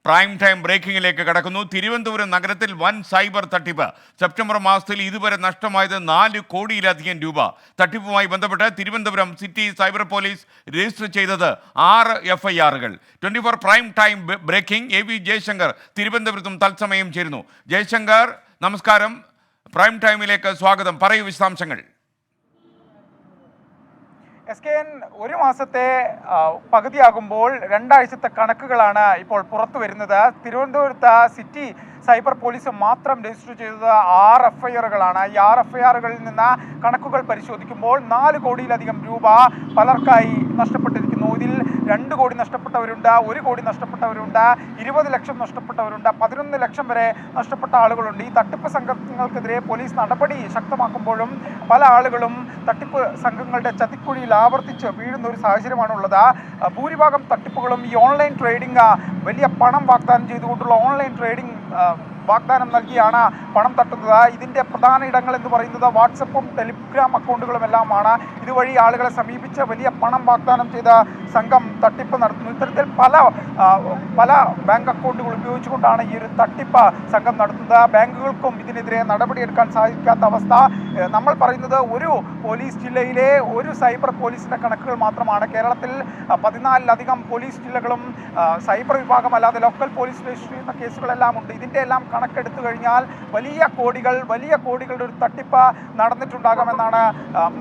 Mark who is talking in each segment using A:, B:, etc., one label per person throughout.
A: Prime time ബ്രേക്കിംഗിലേക്ക് കടക്കുന്നു. തിരുവനന്തപുരം നഗരത്തിൽ വൻ സൈബർ തട്ടിപ്പ്. സെപ്റ്റംബർ മാസത്തിൽ ഇതുവരെ നഷ്ടമായത് 4 കോടിയിലധികം രൂപ. തട്ടിപ്പുമായി ബന്ധപ്പെട്ട് Thiruvananthapuram city cyber police register ചെയ്തത് 6 FIRകൾ. 24 prime time breaking. AV Jayashankar തിരുവനന്തപുരത്തും തത്സമയം ചേരുന്നു. ജയശങ്കർ, നമസ്കാരം. പ്രൈം ടൈമിലേക്ക് സ്വാഗതം. പറയൂ വിശദാംശങ്ങൾ.
B: SKN ഒരു മാസത്തെ പകുതിയാകുമ്പോൾ 2 ആഴ്ചത്തെ കണക്കുകളാണ് ഇപ്പോൾ പുറത്തു വരുന്നത്. തിരുവനന്തപുരത്ത് സിറ്റി സൈബർ പോലീസ് മാത്രം രജിസ്റ്റർ ചെയ്തത് 6 FIRകളാണ്. ഈ 6 FIRകളിൽ നിന്ന് കണക്കുകൾ പരിശോധിക്കുമ്പോൾ 4 കോടിയിലധികം രൂപ പലർക്കായി നഷ്ടപ്പെട്ടിരിക്കുന്നു. ഇതിൽ 2 കോടി നഷ്ടപ്പെട്ടവരുണ്ട്, 1 കോടി നഷ്ടപ്പെട്ടവരുണ്ട്, 20 ലക്ഷം നഷ്ടപ്പെട്ടവരുണ്ട്, 11 ലക്ഷം വരെ നഷ്ടപ്പെട്ട ആളുകളുണ്ട്. ഈ തട്ടിപ്പ് സംഘങ്ങൾക്കെതിരെ പോലീസ് നടപടി ശക്തമാക്കുമ്പോഴും പല ആളുകളും തട്ടിപ്പ് സംഘങ്ങളുടെ ചതിക്കുഴിയിൽ ആവർത്തിച്ച് വീഴുന്ന ഒരു സാഹചര്യമാണുള്ളത്. ഭൂരിഭാഗം തട്ടിപ്പുകളും ഈ ഓൺലൈൻ ട്രേഡിംഗ്, വലിയ പണം വാഗ്ദാനം ചെയ്തുകൊണ്ടുള്ള ഓൺലൈൻ ട്രേഡിംഗ് വാഗ്ദാനം നൽകിയാണ് പണം തട്ടുന്നത്. ഇതിൻ്റെ പ്രധാന ഇടങ്ങൾ എന്ന് പറയുന്നത് വാട്സപ്പും ടെലിഗ്രാം അക്കൗണ്ടുകളും എല്ലാമാണ്. ഇതുവഴി ആളുകളെ സമീപിച്ച് വലിയ പണം വാഗ്ദാനം ചെയ്ത സംഘം തട്ടിപ്പ് നടത്തുന്നു. ഇത്തരത്തിൽ പല ബാങ്ക് അക്കൗണ്ടുകൾ ഉപയോഗിച്ചുകൊണ്ടാണ് ഈ ഒരു തട്ടിപ്പ് സംഘം നടത്തുന്നത്. ബാങ്കുകൾക്കും ഇതിനെതിരെ നടപടിയെടുക്കാൻ സാധിക്കാത്ത അവസ്ഥ. നമ്മൾ പറയുന്നത് ഒരു പോലീസ് ജില്ലയിലെ ഒരു സൈബർ പോലീസിൻ്റെ കണക്കുകൾ മാത്രമാണ്. കേരളത്തിൽ 14ലധികം പോലീസ് ജില്ലകളും സൈബർ വിഭാഗമല്ലാതെ ലോക്കൽ പോലീസ് രജിസ്റ്റർ ചെയ്യുന്ന കേസുകളെല്ലാം ഉണ്ട്. ഇതിൻ്റെ എല്ലാം കണക്കെടുത്തു കഴിഞ്ഞാൽ വലിയ കോടികളുടെ ഒരു തട്ടിപ്പ് നടന്നിട്ടുണ്ടാകാമെന്നാണ്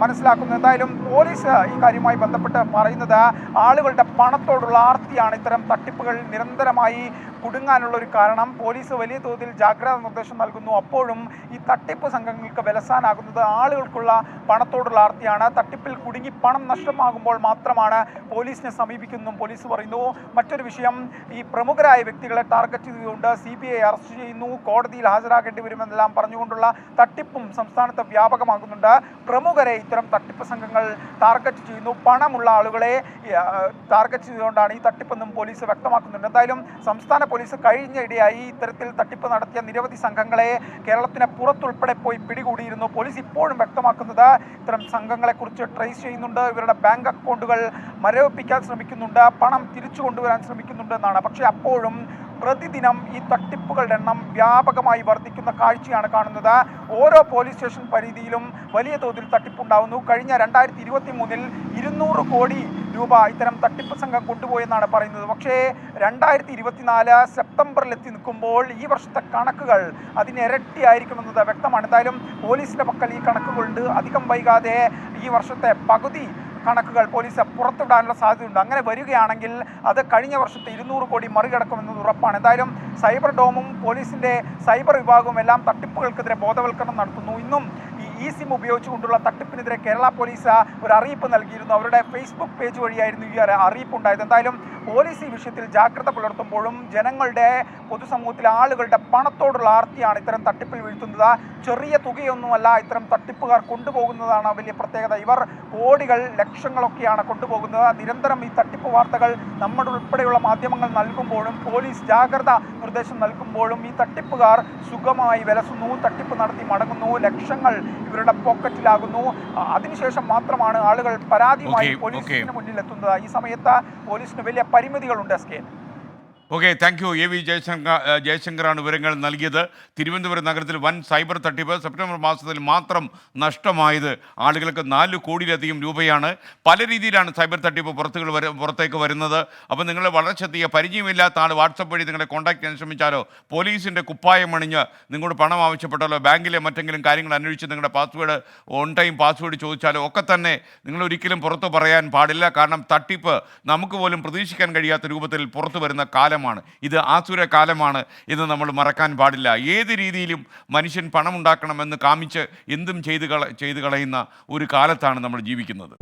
B: മനസ്സിലാക്കുന്നത്. എന്തായാലും പോലീസ് ഈ കാര്യവുമായി ബന്ധപ്പെട്ട് പറയുന്നത് ആളുകളുടെ പണത്തോടുള്ള ആർത്തിയാണ് ഇത്തരം തട്ടിപ്പുകൾ നിരന്തരമായി കുടുങ്ങാനുള്ള ഒരു കാരണം. പോലീസ് വലിയ തോതിൽ ജാഗ്രതാ നിർദ്ദേശം നൽകുന്നു. അപ്പോഴും ഈ തട്ടിപ്പ് സംഘങ്ങൾക്ക് വിലസാനാകുന്നത് ആളുകൾക്കുള്ള പണത്തോടുള്ള ആർത്തിയാണ്. തട്ടിപ്പിൽ കുടുങ്ങി പണം നഷ്ടമാകുമ്പോൾ മാത്രമാണ് പോലീസിനെ സമീപിക്കുന്നതും പോലീസ് പറയുന്നു. മറ്റൊരു വിഷയം, ഈ പ്രമുഖരായ വ്യക്തികളെ ടാർഗറ്റ് ചെയ്തുകൊണ്ട് CBI അറസ്റ്റ് ചെയ്യുന്നു, കോടതിയിൽ ഹാജരാകേണ്ടി വരുമെന്നെല്ലാം പറഞ്ഞുകൊണ്ടുള്ള തട്ടിപ്പും സംസ്ഥാനത്ത് വ്യാപകമാകുന്നുണ്ട്. പ്രമുഖരെ ഇത്തരം തട്ടിപ്പ് സംഘങ്ങൾ ടാർഗറ്റ് ചെയ്യുന്നു. പണമുള്ള ആളുകളെ ടാർഗറ്റ് ചെയ്തുകൊണ്ടാണ് ഈ തട്ടിപ്പെന്നും പോലീസ് വ്യക്തമാക്കുന്നുണ്ട്. എന്തായാലും സംസ്ഥാന പോലീസ് കഴിഞ്ഞയിടെയായി ഇത്തരത്തിൽ തട്ടിപ്പ് നടത്തിയ നിരവധി സംഘങ്ങളെ കേരളത്തിന് പുറത്തുൾപ്പെടെ പോയി പിടികൂടിയിരുന്നു. പോലീസ് ഇപ്പോഴും വ്യക്തമാക്കുന്നത് ഇത്തരം സംഘങ്ങളെക്കുറിച്ച് ട്രേസ് ചെയ്യുന്നുണ്ട്, ഇവരുടെ ബാങ്ക് അക്കൗണ്ടുകൾ മരവിപ്പിക്കാൻ ശ്രമിക്കുന്നുണ്ട്, പണം തിരിച്ചു കൊണ്ടുവരാൻ ശ്രമിക്കുന്നുണ്ട് എന്നാണ്. പക്ഷേ അപ്പോഴും പ്രതിദിനം ഈ തട്ടിപ്പുകളുടെ എണ്ണം വ്യാപകമായി വർദ്ധിക്കുന്ന കാഴ്ചയാണ് കാണുന്നത്. ഓരോ പോലീസ് സ്റ്റേഷൻ പരിധിയിലും വലിയ തോതിൽ തട്ടിപ്പുണ്ടാവുന്നു. കഴിഞ്ഞ 2023 200 കോടി രൂപ ഇത്തരം തട്ടിപ്പ് സംഘം കൊണ്ടുപോയെന്നാണ് പറയുന്നത്. പക്ഷേ 2024 സെപ്റ്റംബറിൽ എത്തി നിൽക്കുമ്പോൾ ഈ വർഷത്തെ കണക്കുകൾ അതിനിരട്ടിയായിരിക്കുമെന്നത് വ്യക്തമാണ്. എന്തായാലും പോലീസിൻ്റെ പക്കൽ ഈ കണക്കുകളുണ്ട്. അധികം വൈകാതെ ഈ വർഷത്തെ പകുതി കണക്കുകൾ പോലീസ് പുറത്തുവിടാനുള്ള സാധ്യതയുണ്ട്. അങ്ങനെ വരികയാണെങ്കിൽ അത് കഴിഞ്ഞ വർഷത്തെ 200 കോടി മറികടക്കുമെന്നത് ഉറപ്പാണ്. എന്തായാലും സൈബർ ഡോമും പോലീസിൻ്റെ സൈബർ വിഭാഗവും എല്ലാം തട്ടിപ്പുകൾക്കെതിരെ ബോധവൽക്കരണം നടത്തുന്നു. ഇന്നും ഈ സിം ഉപയോഗിച്ചുകൊണ്ടുള്ള തട്ടിപ്പിനെതിരെ കേരള പോലീസ് ഒരു അറിയിപ്പ് നൽകിയിരുന്നു. അവരുടെ ഫേസ്ബുക്ക് പേജ് വഴിയായിരുന്നു ഈ അറിയിപ്പ് ഉണ്ടായത്. എന്തായാലും പോലീസ് ഈ വിഷയത്തിൽ ജാഗ്രത പുലർത്തുമ്പോഴും ജനങ്ങളുടെ, പൊതുസമൂഹത്തിലെ ആളുകളുടെ പണത്തോടുള്ള ആർത്തിയാണ് ഇത്തരം തട്ടിപ്പിൽ വീഴ്ത്തുന്നത്. ചെറിയ തുകയൊന്നുമല്ല ഇത്തരം തട്ടിപ്പുകാർ കൊണ്ടുപോകുന്നതാണ് വലിയ പ്രത്യേകത. ഇവർ കോടികൾ, ലക്ഷങ്ങളൊക്കെയാണ് കൊണ്ടുപോകുന്നത്. നിരന്തരം ഈ തട്ടിപ്പ് വാർത്തകൾ നമ്മുടെ ഉൾപ്പെടെയുള്ള മാധ്യമങ്ങൾ നൽകുമ്പോഴും പോലീസ് ജാഗ്രത നിർദ്ദേശം നൽകുമ്പോഴും ഈ തട്ടിപ്പുകാർ സുഖമായി വിലസുന്നു, തട്ടിപ്പ് നടത്തി മടങ്ങുന്നു, ലക്ഷങ്ങൾ ഇവരുടെ പോക്കറ്റിലാകുന്നു. അതിനുശേഷം മാത്രമാണ് ആളുകൾ പരാതിയുമായി പോലീസിന് മുന്നിൽ എത്തുന്നത്. ഈ സമയത്ത് പോലീസിന് വലിയ പരിമിതികളുണ്ട്.
A: Okay, thank you. AV ജയശങ്കറാണ് വിവരങ്ങൾ നൽകിയത്. തിരുവനന്തപുരം നഗരത്തിൽ വൻ സൈബർ തട്ടിപ്പ്. സെപ്റ്റംബർ മാസത്തിൽ മാത്രം നഷ്ടമായത് ആളുകൾക്ക് 4 കോടിയിലധികം രൂപയാണ്. പല രീതിയിലാണ് സൈബർ തട്ടിപ്പ് പുറത്തേക്ക് വരുന്നത്. അപ്പോൾ നിങ്ങൾ വളരെ ശ്രദ്ധിക്കുക. പരിചയമില്ലാത്ത ആൾ വാട്സപ്പ് വഴി നിങ്ങളെ കോൺടാക്ട് ചെയ്യാൻ ശ്രമിച്ചാലോ, പോലീസിൻ്റെ കുപ്പായം അണിഞ്ഞ് നിങ്ങളോട് പണം ആവശ്യപ്പെട്ടാലോ, ബാങ്കിലെ മറ്റെങ്കിലും കാര്യങ്ങൾ അന്വേഷിച്ച് നിങ്ങളുടെ പാസ്വേഡ് ഓൺ ടൈം പാസ്വേഡ് ചോദിച്ചാലോ ഒക്കെ തന്നെ നിങ്ങൾ ഒരിക്കലും പുറത്ത് പറയാൻ പാടില്ല. കാരണം തട്ടിപ്പ് നമുക്ക് പോലും പ്രതീക്ഷിക്കാൻ കഴിയാത്ത രൂപത്തിൽ പുറത്തു വരുന്ന കാലം. ഇത് ആസുര കാലമാണ് എന്ന് നമ്മൾ മറക്കാൻ പാടില്ല. ഏത് രീതിയിലും മനുഷ്യൻ പണം ഉണ്ടാക്കണമെന്ന് കാമിച്ച് എന്തും ചെയ്തു കളയുന്ന ഒരു കാലത്താണ് നമ്മൾ ജീവിക്കുന്നത്.